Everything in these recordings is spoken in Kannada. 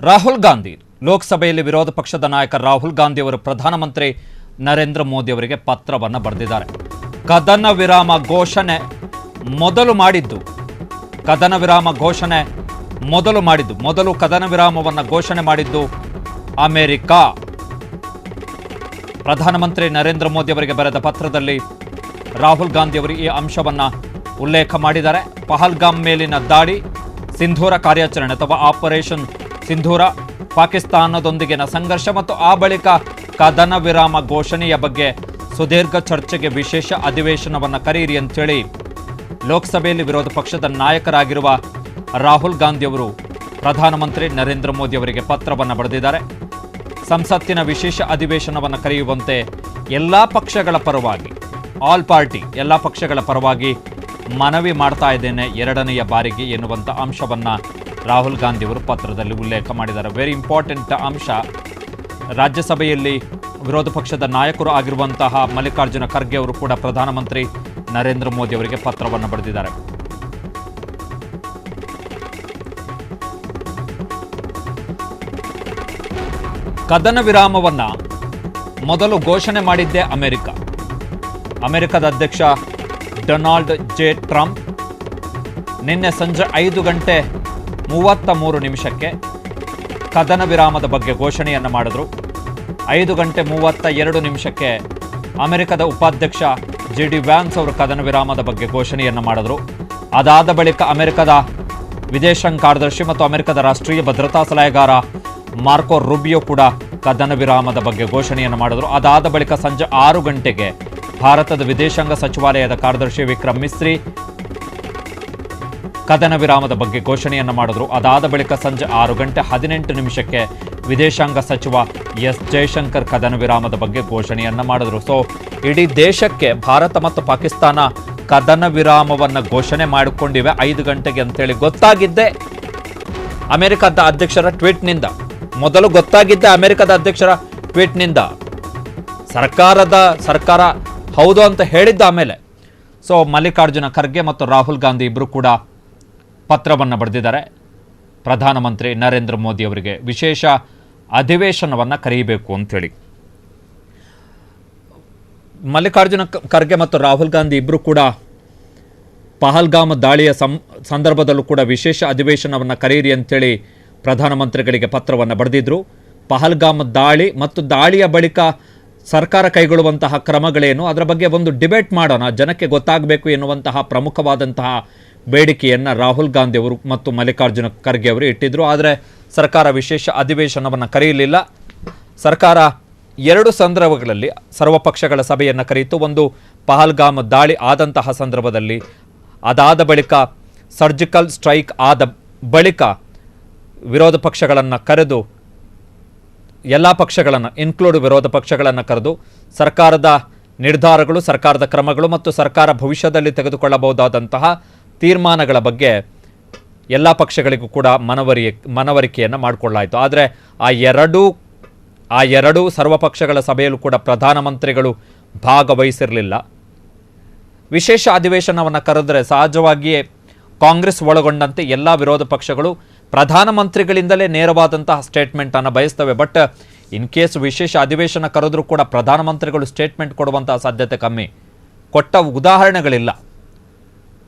ರಾಹುಲ್ ಗಾಂಧಿ ಲೋಕಸಭೆಯಲ್ಲಿ ವಿರೋಧ ಪಕ್ಷದ ನಾಯಕ ರಾಹುಲ್ ಗಾಂಧಿ ಅವರು ಪ್ರಧಾನಮಂತ್ರಿ ನರೇಂದ್ರ ಮೋದಿ ಅವರಿಗೆ ಪತ್ರವನ್ನು ಬರೆದಿದ್ದಾರೆ. ಕದನ ವಿರಾಮ ಘೋಷಣೆ ಮೊದಲು ಕದನ ವಿರಾಮವನ್ನು ಘೋಷಣೆ ಮಾಡಿದ್ದು ಅಮೆರಿಕ. ಪ್ರಧಾನಮಂತ್ರಿ ನರೇಂದ್ರ ಮೋದಿ ಅವರಿಗೆ ಬರೆದ ಪತ್ರದಲ್ಲಿ ರಾಹುಲ್ ಗಾಂಧಿ ಅವರು ಈ ಅಂಶವನ್ನು ಉಲ್ಲೇಖ ಮಾಡಿದ್ದಾರೆ. ಪಹಲ್ಗಾಮ್ ಮೇಲಿನ ದಾಳಿ, ಸಿಂಧೂರ ಕಾರ್ಯಾಚರಣೆ ಅಥವಾ ಆಪರೇಷನ್ ಸಿಂಧೂರ, ಪಾಕಿಸ್ತಾನದೊಂದಿಗಿನ ಸಂಘರ್ಷ ಮತ್ತು ಆ ಬಳಿಕ ಕದನ ವಿರಾಮ ಘೋಷಣೆಯ ಬಗ್ಗೆ ಸುದೀರ್ಘ ಚರ್ಚೆಗೆ ವಿಶೇಷ ಅಧಿವೇಶನವನ್ನು ಕರೆಯಿರಿ ಅಂತೇಳಿ ಲೋಕಸಭೆಯಲ್ಲಿ ವಿರೋಧ ಪಕ್ಷದ ನಾಯಕರಾಗಿರುವ ರಾಹುಲ್ ಗಾಂಧಿ ಅವರು ಪ್ರಧಾನಮಂತ್ರಿ ನರೇಂದ್ರ ಮೋದಿ ಅವರಿಗೆ ಪತ್ರವನ್ನು ಬರೆದಿದ್ದಾರೆ. ಸಂಸತ್ತಿನ ವಿಶೇಷ ಅಧಿವೇಶನವನ್ನು ಕರೆಯುವಂತೆ ಎಲ್ಲ ಪಕ್ಷಗಳ ಪರವಾಗಿ ಮನವಿ ಮಾಡ್ತಾ ಇದ್ದೇನೆ ಎರಡನೆಯ ಬಾರಿಗೆ ಎನ್ನುವಂಥ ಅಂಶವನ್ನು ರಾಹುಲ್ ಗಾಂಧಿ ಅವರು ಪತ್ರದಲ್ಲಿ ಉಲ್ಲೇಖ ಮಾಡಿದ್ದಾರೆ. ವೆರಿ ಇಂಪಾರ್ಟೆಂಟ್ ಅಂಶ. ರಾಜ್ಯಸಭೆಯಲ್ಲಿ ವಿರೋಧ ಪಕ್ಷದ ನಾಯಕರು ಆಗಿರುವಂತಹ ಮಲ್ಲಿಕಾರ್ಜುನ ಖರ್ಗೆ ಅವರು ಕೂಡ ಪ್ರಧಾನಮಂತ್ರಿ ನರೇಂದ್ರ ಮೋದಿ ಅವರಿಗೆ ಪತ್ರವನ್ನು ಬರೆದಿದ್ದಾರೆ. ಕದನ ವಿರಾಮವನ್ನು ಮೊದಲು ಘೋಷಣೆ ಮಾಡಿದ್ದೇ ಅಮೆರಿಕದ ಅಧ್ಯಕ್ಷ ಡೊನಾಲ್ಡ್ ಜೆ ಟ್ರಂಪ್ ನಿನ್ನೆ ಸಂಜೆ 5:33 ಕದನ ವಿರಾಮದ ಬಗ್ಗೆ ಘೋಷಣೆಯನ್ನು ಮಾಡಿದ್ರು. 5:32 ಅಮೆರಿಕದ ಉಪಾಧ್ಯಕ್ಷ ಜೆ.ಡಿ. ವ್ಯಾನ್ಸ್ ಅವರು ಕದನ ವಿರಾಮದ ಬಗ್ಗೆ ಘೋಷಣೆಯನ್ನು ಮಾಡಿದ್ರು. ಅದಾದ ಬಳಿಕ ಅಮೆರಿಕದ ವಿದೇಶಾಂಗ ಕಾರ್ಯದರ್ಶಿ ಮತ್ತು ಅಮೆರಿಕದ ರಾಷ್ಟ್ರೀಯ ಭದ್ರತಾ ಸಲಹೆಗಾರ ಮಾರ್ಕೋ ರೂಬಿಯೋ ಕೂಡ ಕದನ ವಿರಾಮದ ಬಗ್ಗೆ ಘೋಷಣೆಯನ್ನು ಮಾಡಿದ್ರು. ಅದಾದ ಬಳಿಕ ಸಂಜೆ 6 ಭಾರತದ ವಿದೇಶಾಂಗ ಸಚಿವಾಲಯದ ಕಾರ್ಯದರ್ಶಿ ವಿಕ್ರಮ್ ಮಿಸ್ರಿ ಕದನ ವಿರಾಮದ ಬಗ್ಗೆ ಘೋಷಣೆಯನ್ನು ಮಾಡಿದ್ರು. ಅದಾದ ಬಳಿಕ ಸಂಜೆ 6:18 ವಿದೇಶಾಂಗ ಸಚಿವ ಎಸ್ ಜಯಶಂಕರ್ ಕದನ ವಿರಾಮದ ಬಗ್ಗೆ ಘೋಷಣೆಯನ್ನು ಮಾಡಿದ್ರು. ಸೊ ಇಡೀ ದೇಶಕ್ಕೆ ಭಾರತ ಮತ್ತು ಪಾಕಿಸ್ತಾನ ಕದನ ವಿರಾಮವನ್ನು ಘೋಷಣೆ ಮಾಡಿಕೊಂಡಿವೆ 5 ಅಂತೇಳಿ ಗೊತ್ತಾಗಿದ್ದೆ ಅಮೆರಿಕದ ಅಧ್ಯಕ್ಷರ ಟ್ವೀಟ್ನಿಂದ. ಸರ್ಕಾರ ಹೌದು ಅಂತ ಹೇಳಿದ್ದ ಆಮೇಲೆ ಸೊ ಮಲ್ಲಿಕಾರ್ಜುನ ಖರ್ಗೆ ಮತ್ತು ರಾಹುಲ್ ಗಾಂಧಿ ಇಬ್ಬರು ಕೂಡ ಪತ್ರವನ್ನು ಬರೆದಿದ್ದಾರೆ. ಪ್ರಧಾನಮಂತ್ರಿ ನರೇಂದ್ರ ಮೋದಿ ಅವರಿಗೆ ವಿಶೇಷ ಅಧಿವೇಶನವನ್ನು ಕರೆಯಬೇಕು ಅಂತೇಳಿ. ಮಲ್ಲಿಕಾರ್ಜುನ ಖರ್ಗೆ ಮತ್ತು ರಾಹುಲ್ ಗಾಂಧಿ ಇಬ್ಬರು ಕೂಡ ಪಹಲ್ಗಾಮ್ ದಾಳಿಯ ಸಂದರ್ಭದಲ್ಲೂ ಕೂಡ ವಿಶೇಷ ಅಧಿವೇಶನವನ್ನು ಕರೆಯಿರಿ ಅಂತೇಳಿ ಪ್ರಧಾನಮಂತ್ರಿಗಳಿಗೆ ಪತ್ರವನ್ನು ಬರೆದಿದ್ರು. ಪಹಲ್ಗಾಮ್ ದಾಳಿ ಮತ್ತು ದಾಳಿಯ ಬಳಿಕ ಸರ್ಕಾರ ಕೈಗೊಳ್ಳುವಂತಹ ಕ್ರಮಗಳೇನು, ಅದರ ಬಗ್ಗೆ ಒಂದು ಡಿಬೇಟ್ ಮಾಡೋಣ, ಜನಕ್ಕೆ ಗೊತ್ತಾಗಬೇಕು ಎನ್ನುವಂತಹ ಪ್ರಮುಖವಾದಂತಹ ಬೇಡಿಕೆಯನ್ನು ರಾಹುಲ್ ಗಾಂಧಿ ಅವರು ಮತ್ತು ಮಲ್ಲಿಕಾರ್ಜುನ ಖರ್ಗೆ ಅವರು ಇಟ್ಟಿದ್ರು. ಆದರೆ ಸರ್ಕಾರ ವಿಶೇಷ ಅಧಿವೇಶನವನ್ನು ಕರೆಯಲಿಲ್ಲ. ಸರ್ಕಾರ 2 ಸಂದರ್ಭಗಳಲ್ಲಿ ಸರ್ವಪಕ್ಷಗಳ ಸಭೆಯನ್ನು ಕರೆಯಿತು. ಒಂದು ಪಹಲ್ಗಾಮ್ ದಾಳಿ ಆದಂತಹ ಸಂದರ್ಭದಲ್ಲಿ, ಅದಾದ ಬಳಿಕ ಸರ್ಜಿಕಲ್ ಸ್ಟ್ರೈಕ್ ಆದ ಬಳಿಕ ವಿರೋಧ ಪಕ್ಷಗಳನ್ನು ಕರೆದು ಎಲ್ಲ ಪಕ್ಷಗಳನ್ನು ಇನ್ಕ್ಲೂಡ್ ವಿರೋಧ ಪಕ್ಷಗಳನ್ನು ಕರೆದು ಸರ್ಕಾರದ ನಿರ್ಧಾರಗಳು, ಸರ್ಕಾರದ ಕ್ರಮಗಳು ಮತ್ತು ಸರ್ಕಾರ ಭವಿಷ್ಯದಲ್ಲಿ ತೆಗೆದುಕೊಳ್ಳಬಹುದಾದಂತಹ ತೀರ್ಮಾನಗಳ ಬಗ್ಗೆ ಎಲ್ಲ ಪಕ್ಷಗಳಿಗೂ ಕೂಡ ಮನವರಿಕೆಯನ್ನು ಮಾಡಿಕೊಳ್ಳಾಯಿತು. ಆದರೆ ಆ ಎರಡೂ ಸರ್ವಪಕ್ಷಗಳ ಸಭೆಯಲ್ಲೂ ಕೂಡ ಪ್ರಧಾನಮಂತ್ರಿಗಳು ಭಾಗವಹಿಸಿರಲಿಲ್ಲ. ವಿಶೇಷ ಅಧಿವೇಶನವನ್ನು ಕರೆದರೆ ಸಹಜವಾಗಿಯೇ ಕಾಂಗ್ರೆಸ್ ಒಳಗೊಂಡಂತೆ ಎಲ್ಲ ವಿರೋಧ ಪಕ್ಷಗಳು ಪ್ರಧಾನಮಂತ್ರಿಗಳಿಂದಲೇ ನೇರವಾದಂತಹ ಸ್ಟೇಟ್ಮೆಂಟನ್ನು ಬಯಸ್ತವೆ. ಬಟ್ ಇನ್ ಕೇಸ್ ವಿಶೇಷ ಅಧಿವೇಶನ ಕರೆದರೂ ಕೂಡ ಪ್ರಧಾನಮಂತ್ರಿಗಳು ಸ್ಟೇಟ್ಮೆಂಟ್ ಕೊಡುವಂತಹ ಸಾಧ್ಯತೆ ಕಮ್ಮಿ. ಕೊಟ್ಟ ಉದಾಹರಣೆಗಳಿಲ್ಲ.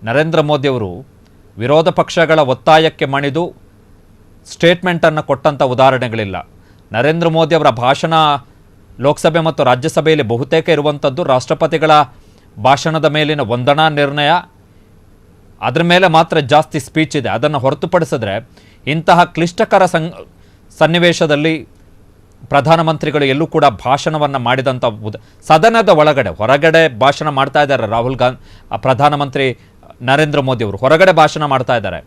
ನರೇಂದ್ರ ಮೋದಿ ಅವರು ವಿರೋಧ ಪಕ್ಷಗಳ ಒತ್ತಾಯಕ್ಕೆ ಮಣಿದು ಸ್ಟೇಟ್ಮೆಂಟನ್ನು ಕೊಟ್ಟಂಥ ಉದಾಹರಣೆಗಳಿಲ್ಲ. ನರೇಂದ್ರ ಮೋದಿ ಅವರ ಭಾಷಣ ಲೋಕಸಭೆ ಮತ್ತು ರಾಜ್ಯಸಭೆಯಲ್ಲಿ ಬಹುತೇಕ ಇರುವಂಥದ್ದು ರಾಷ್ಟ್ರಪತಿಗಳ ಭಾಷಣದ ಮೇಲಿನ ವಂದನಾ ನಿರ್ಣಯ, ಅದರ ಮೇಲೆ ಮಾತ್ರ ಜಾಸ್ತಿ ಸ್ಪೀಚ್ ಇದೆ. ಅದನ್ನು ಹೊರತುಪಡಿಸಿದ್ರೆ ಇಂತಹ ಕ್ಲಿಷ್ಟಕರ ಸನ್ನಿವೇಶದಲ್ಲಿ ಪ್ರಧಾನಮಂತ್ರಿಗಳು ಎಲ್ಲೂ ಕೂಡ ಭಾಷಣವನ್ನು ಮಾಡಿದಂಥ ಸದನದ ಹೊರಗಡೆ ಭಾಷಣ ಮಾಡ್ತಾ ಇದ್ದಾರೆ. ರಾಹುಲ್ ಗಾಂಧಿ ಪ್ರಧಾನಮಂತ್ರಿ ನರೇಂದ್ರ ಮೋದಿ ಅವರು ಹೊರಗಡೆ ಭಾಷಣ ಮಾಡ್ತಾ ಇದ್ದಾರೆ.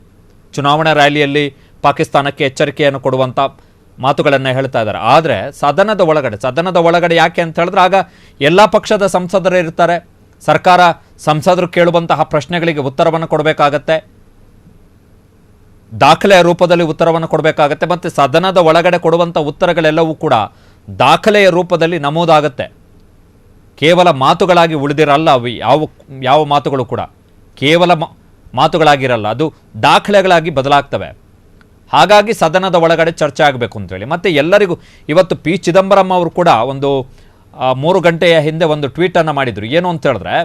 ಚುನಾವಣಾ ರ್ಯಾಲಿಯಲ್ಲಿ ಪಾಕಿಸ್ತಾನಕ್ಕೆ ಎಚ್ಚರಿಕೆಯನ್ನು ಕೊಡುವಂಥ ಮಾತುಗಳನ್ನು ಹೇಳ್ತಾ ಇದ್ದಾರೆ. ಆದರೆ ಸದನದ ಒಳಗಡೆ ಯಾಕೆ ಅಂತ ಹೇಳಿದ್ರೆ ಆಗ ಎಲ್ಲ ಪಕ್ಷದ ಸಂಸದರು ಇರ್ತಾರೆ. ಸರ್ಕಾರ ಸಂಸದರು ಕೇಳುವಂತಹ ಪ್ರಶ್ನೆಗಳಿಗೆ ಉತ್ತರವನ್ನು ಕೊಡಬೇಕಾಗತ್ತೆ, ದಾಖಲೆಯ ರೂಪದಲ್ಲಿ ಉತ್ತರವನ್ನು ಕೊಡಬೇಕಾಗತ್ತೆ. ಮತ್ತು ಸದನದ ಒಳಗಡೆ ಕೊಡುವಂಥ ಉತ್ತರಗಳೆಲ್ಲವೂ ಕೂಡ ದಾಖಲೆಯ ರೂಪದಲ್ಲಿ ನಮೂದಾಗತ್ತೆ. ಕೇವಲ ಮಾತುಗಳಾಗಿ ಉಳಿದಿರಲ್ಲ. ಅವು ಯಾವ ಮಾತುಗಳು ಕೂಡ ಕೇವಲ ಮಾತುಗಳಾಗಿರಲ್ಲ, ಅದು ದಾಖಲೆಗಳಾಗಿ ಬದಲಾಗ್ತವೆ. ಹಾಗಾಗಿ ಸದನದ ಒಳಗಡೆ ಚರ್ಚೆ ಆಗಬೇಕು ಅಂತೇಳಿ. ಮತ್ತು ಎಲ್ಲರಿಗೂ ಇವತ್ತು ಪಿ ಚಿದಂಬರಂ ಅವರು ಕೂಡ ಒಂದು 3 ಗಂಟೆಯ ಹಿಂದೆ ಒಂದು ಟ್ವೀಟನ್ನು ಮಾಡಿದರು. ಏನು ಅಂತ ಹೇಳಿದ್ರೆ,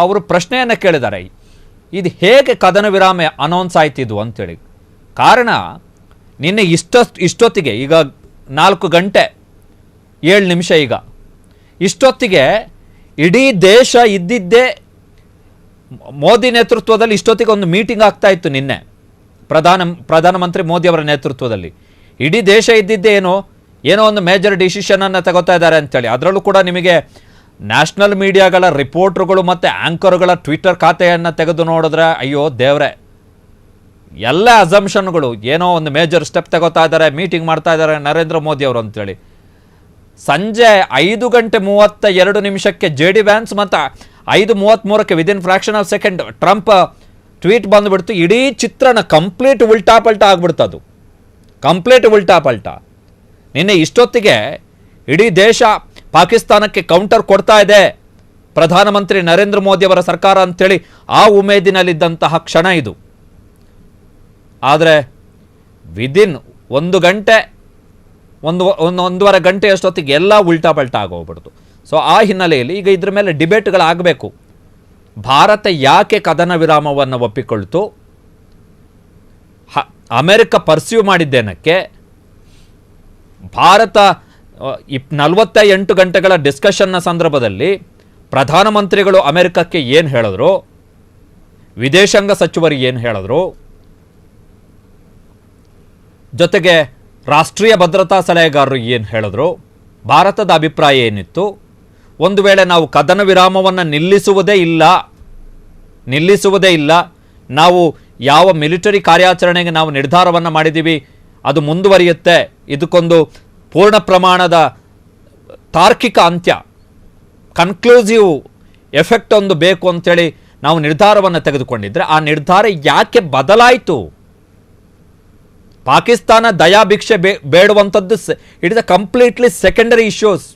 ಅವರು ಪ್ರಶ್ನೆಯನ್ನು ಕೇಳಿದ್ದಾರೆ, ಇದು ಹೇಗೆ ಕದನ ವಿರಾಮ ಅನೌನ್ಸ್ ಆಯ್ತಿದ್ದು ಅಂತೇಳಿ. ಕಾರಣ ನಿನ್ನೆ ಇಷ್ಟೊತ್ತಿಗೆ ಈಗ 4 ಗಂಟೆ 7 ನಿಮಿಷ, ಈಗ ಇಷ್ಟೊತ್ತಿಗೆ ಇಡೀ ದೇಶ ಇದ್ದಿದ್ದೇ ಮೋದಿ ನೇತೃತ್ವದಲ್ಲಿ ಇಷ್ಟೊತ್ತಿಗೆ ಒಂದು ಮೀಟಿಂಗ್ ಆಗ್ತಾ ಇತ್ತು. ನಿನ್ನೆ ಪ್ರಧಾನಮಂತ್ರಿ ಮೋದಿಯವರ ನೇತೃತ್ವದಲ್ಲಿ ಇಡೀ ದೇಶ ಇದ್ದಿದ್ದೇ ಏನೋ ಒಂದು ಮೇಜರ್ ಡಿಸಿಷನನ್ನು ತಗೋತಾ ಇದ್ದಾರೆ ಅಂತೇಳಿ. ಅದರಲ್ಲೂ ಕೂಡ ನಿಮಗೆ ನ್ಯಾಷನಲ್ ಮೀಡಿಯಾಗಳ ರಿಪೋರ್ಟ್ರುಗಳು ಮತ್ತು ಆ್ಯಂಕರ್ಗಳ ಟ್ವಿಟರ್ ಖಾತೆಯನ್ನು ತೆಗೆದು ನೋಡಿದ್ರೆ ಅಯ್ಯೋ ದೇವ್ರೆ, ಎಲ್ಲ ಅಸಂಪ್ಷನ್ಗಳು, ಏನೋ ಒಂದು ಮೇಜರ್ ಸ್ಟೆಪ್ ತಗೋತಾ ಇದ್ದಾರೆ, ಮೀಟಿಂಗ್ ಮಾಡ್ತಾ ಇದ್ದಾರೆ ನರೇಂದ್ರ ಮೋದಿ ಅವರು ಅಂತೇಳಿ. ಸಂಜೆ 5:32 JD ವ್ಯಾನ್ಸ್ ಮತ್ತು 5:33 within fraction of second Trump tweet ಬಂದುಬಿಡ್ತು. ಇಡೀ ಚಿತ್ರನ ಕಂಪ್ಲೀಟ್ ಉಲ್ಟಾಪಲ್ಟ ಆಗ್ಬಿಡ್ತದು, ಕಂಪ್ಲೀಟ್ ಉಲ್ಟಾಪಲ್ಟ. ನಿನ್ನೆ ಇಷ್ಟೊತ್ತಿಗೆ ಇಡೀ ದೇಶ ಪಾಕಿಸ್ತಾನಕ್ಕೆ ಕೌಂಟರ್ ಕೊಡ್ತಾ ಇದೆ ಪ್ರಧಾನಮಂತ್ರಿ ನರೇಂದ್ರ ಮೋದಿ ಅವರ ಸರ್ಕಾರ ಅಂತೇಳಿ ಆ ಉಮೇದಿನಲ್ಲಿದ್ದಂತಹ ಕ್ಷಣ ಇದು. ಆದರೆ ವಿದಿನ್ 1 ಗಂಟೆ ಒಂದೂವರೆ ಗಂಟೆ ಅಷ್ಟೊತ್ತಿಗೆ ಎಲ್ಲ ಉಲ್ಟಾಪಲ್ಟ ಆಗೋಗ್ಬಿಡ್ತು. ಸೊ ಆ ಹಿನ್ನೆಲೆಯಲ್ಲಿ ಈಗ ಇದ್ರ ಮೇಲೆ ಡಿಬೇಟ್ಗಳಾಗಬೇಕು. ಭಾರತ ಯಾಕೆ ಕದನ ವಿರಾಮವನ್ನು ಒಪ್ಪಿಕೊಳ್ತು, ಅಮೆರಿಕ ಪರ್ಸ್ಯೂ ಮಾಡಿದ್ದೇನಕ್ಕೆ, ಭಾರತ 48 ಗಂಟೆಗಳ ಡಿಸ್ಕಷನ್ನ ಸಂದರ್ಭದಲ್ಲಿ ಪ್ರಧಾನಮಂತ್ರಿಗಳು ಅಮೆರಿಕಕ್ಕೆ ಏನು ಹೇಳಿದ್ರು, ವಿದೇಶಾಂಗ ಸಚಿವರು ಏನು ಹೇಳಿದ್ರು, ಜೊತೆಗೆ ರಾಷ್ಟ್ರೀಯ ಭದ್ರತಾ ಸಲಹೆಗಾರರು ಏನು ಹೇಳಿದ್ರು, ಭಾರತದ ಅಭಿಪ್ರಾಯ ಏನಿತ್ತು, ಒಂದು ವೇಳೆ ನಾವು ಕದನ ವಿರಾಮವನ್ನು ನಿಲ್ಲಿಸುವುದೇ ಇಲ್ಲ, ನಾವು ಯಾವ ಮಿಲಿಟರಿ ಕಾರ್ಯಾಚರಣೆಗೆ ನಾವು ನಿರ್ಧಾರವನ್ನು ಮಾಡಿದ್ದೀವಿ ಅದು ಮುಂದುವರಿಯುತ್ತೆ, ಇದಕ್ಕೊಂದು ಪೂರ್ಣ ಪ್ರಮಾಣದ ತಾರ್ಕಿಕ ಅಂತ್ಯ, ಕನ್ಕ್ಲೂಸಿವ್ ಎಫೆಕ್ಟ್ ಒಂದು ಬೇಕು ಅಂಥೇಳಿ ನಾವು ನಿರ್ಧಾರವನ್ನು ತೆಗೆದುಕೊಂಡಿದ್ರೆ ಆ ನಿರ್ಧಾರ ಯಾಕೆ ಬದಲಾಯಿತು? ಪಾಕಿಸ್ತಾನ ದಯಾಭಿಕ್ಷೆ ಬೇಡುವಂಥದ್ದು it is a completely secondary issues,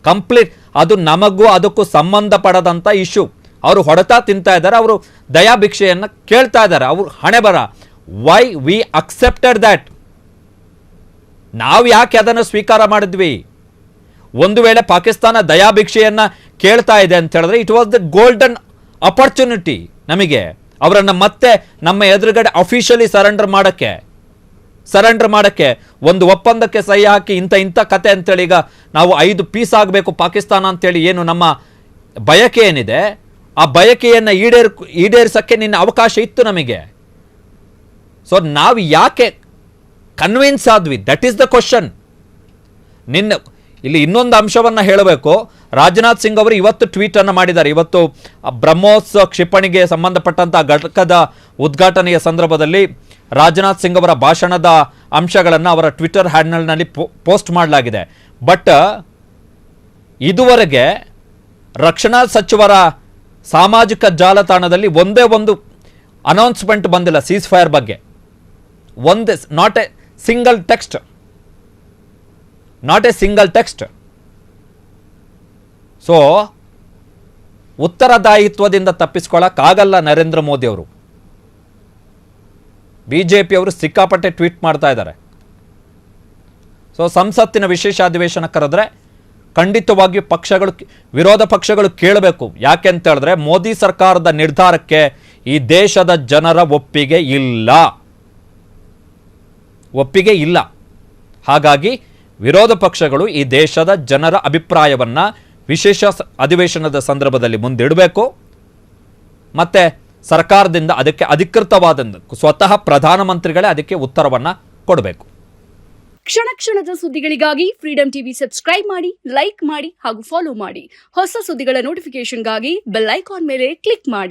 complete ಅದು ನಮಗೂ ಅದಕ್ಕೂ ಸಂಬಂಧಪಡದಂಥ ಇಶ್ಯೂ. ಅವರು ಹೊಡೆತ ತಿಂತಾ ಇದ್ದಾರೆ, ಅವರು ದಯಾಭಿಕ್ಷೆಯನ್ನು ಕೇಳ್ತಾ ಇದ್ದಾರೆ, ಅವರು ಹಣೆ ಬರ. Why we accepted that? ನಾವು ಯಾಕೆ ಅದನ್ನು ಸ್ವೀಕಾರ ಮಾಡಿದ್ವಿ? ಒಂದು ವೇಳೆ ಪಾಕಿಸ್ತಾನ ದಯಾಭಿಕ್ಷೆಯನ್ನು ಕೇಳ್ತಾ ಇದೆ ಅಂತ ಹೇಳಿದ್ರೆ it was the golden opportunity ನಮಗೆ ಅವರನ್ನು ಮತ್ತೆ ನಮ್ಮ ಎದುರುಗಡೆ ಅಫಿಷಿಯಲಿ ಸರೆಂಡರ್ ಮಾಡೋಕ್ಕೆ ಒಂದು ಒಪ್ಪಂದಕ್ಕೆ ಸಹಿ ಹಾಕಿ ಇಂಥ ಕತೆ ಅಂತೇಳಿ ಈಗ ನಾವು 5 ಪೀಸ್ ಆಗಬೇಕು ಪಾಕಿಸ್ತಾನ ಅಂತೇಳಿ ಏನು ನಮ್ಮ ಬಯಕೆ ಏನಿದೆ ಆ ಬಯಕೆಯನ್ನು ಈಡೇರಿಸೋಕ್ಕೆ ನಿನ್ನ ಅವಕಾಶ ಇತ್ತು ನಮಗೆ. ಸೊ ನಾವು ಯಾಕೆ ಕನ್ವಿನ್ಸ್ ಆದ್ವಿ? That is the question. ಇಲ್ಲಿ ಇನ್ನೊಂದು ಅಂಶವನ್ನು ಹೇಳಬೇಕು. ರಾಜನಾಥ್ ಸಿಂಗ್ ಅವರು ಇವತ್ತು ಟ್ವೀಟನ್ನು ಮಾಡಿದ್ದಾರೆ. ಇವತ್ತು ಬ್ರಹ್ಮೋಸ್ ಕ್ಷಿಪಣಿಗೆ ಸಂಬಂಧಪಟ್ಟಂಥ ಘಟಕದ ಉದ್ಘಾಟನೆಯ ಸಂದರ್ಭದಲ್ಲಿ ರಾಜನಾಥ್ ಸಿಂಗ್ ಅವರ ಭಾಷಣದ ಅಂಶಗಳನ್ನು ಅವರ ಟ್ವಿಟರ್ ಹ್ಯಾಂಡಲ್ನಲ್ಲಿ ಪೋಸ್ಟ್ ಮಾಡಲಾಗಿದೆ. ಬಟ್ ಇದುವರೆಗೆ ರಕ್ಷಣಾ ಸಚಿವರ ಸಾಮಾಜಿಕ ಜಾಲತಾಣದಲ್ಲಿ ಒಂದೇ ಒಂದು ಅನೌನ್ಸ್ಮೆಂಟ್ ಬಂದಿಲ್ಲ ಸೀಸ್ ಫೈರ್ ಬಗ್ಗೆ. Not a single text. So ಉತ್ತರದಾಯಿತ್ವದಿಂದ ತಪ್ಪಿಸ್ಕೊಳ್ಳೋಕ್ಕಾಗಲ್ಲ ನರೇಂದ್ರ ಮೋದಿ ಅವರು. ಬಿಜೆಪಿ ಅವರು ಸಿಕ್ಕಾಪಟ್ಟೆ ಟ್ವೀಟ್ ಮಾಡ್ತಾ ಇದ್ದಾರೆ. ಸೊ ಸಂಸತ್ತಿನ ವಿಶೇಷ ಅಧಿವೇಶನ ಕರೆದ್ರೆ ಖಂಡಿತವಾಗಿಯೂ ವಿರೋಧ ಪಕ್ಷಗಳು ಕೇಳಬೇಕು. ಯಾಕೆ ಅಂತ ಹೇಳಿದ್ರೆ ಮೋದಿ ಸರ್ಕಾರದ ನಿರ್ಧಾರಕ್ಕೆ ಈ ದೇಶದ ಜನರ ಒಪ್ಪಿಗೆ ಇಲ್ಲ. ಹಾಗಾಗಿ ವಿರೋಧ ಪಕ್ಷಗಳು ಈ ದೇಶದ ಜನರ ಅಭಿಪ್ರಾಯವನ್ನು ವಿಶೇಷ ಅಧಿವೇಶನದ ಸಂದರ್ಭದಲ್ಲಿ ಮುಂದಿಡಬೇಕು. ಮತ್ತೆ ಸರ್ಕಾರದಿಂದ ಅದಕ್ಕೆ ಅಧಿಕೃತವಾದ ಸ್ವತಃ ಪ್ರಧಾನಮಂತ್ರಿಗಳೇ ಅದಕ್ಕೆ ಉತ್ತರವನ್ನು ಕೊಡಬೇಕು. ಕ್ಷಣ ಕ್ಷಣದ ಸುದ್ದಿಗಳಿಗಾಗಿ ಫ್ರೀಡಂ ಟಿವಿ ಸಬ್ಸ್ಕ್ರೈಬ್ ಮಾಡಿ, ಲೈಕ್ ಮಾಡಿ ಹಾಗೂ ಫಾಲೋ ಮಾಡಿ. ಹೊಸ ಸುದ್ದಿಗಳ ನೋಟಿಫಿಕೇಶನ್ಗಾಗಿ ಬೆಲ್ ಐಕಾನ್ ಮೇಲೆ ಕ್ಲಿಕ್ ಮಾಡಿ.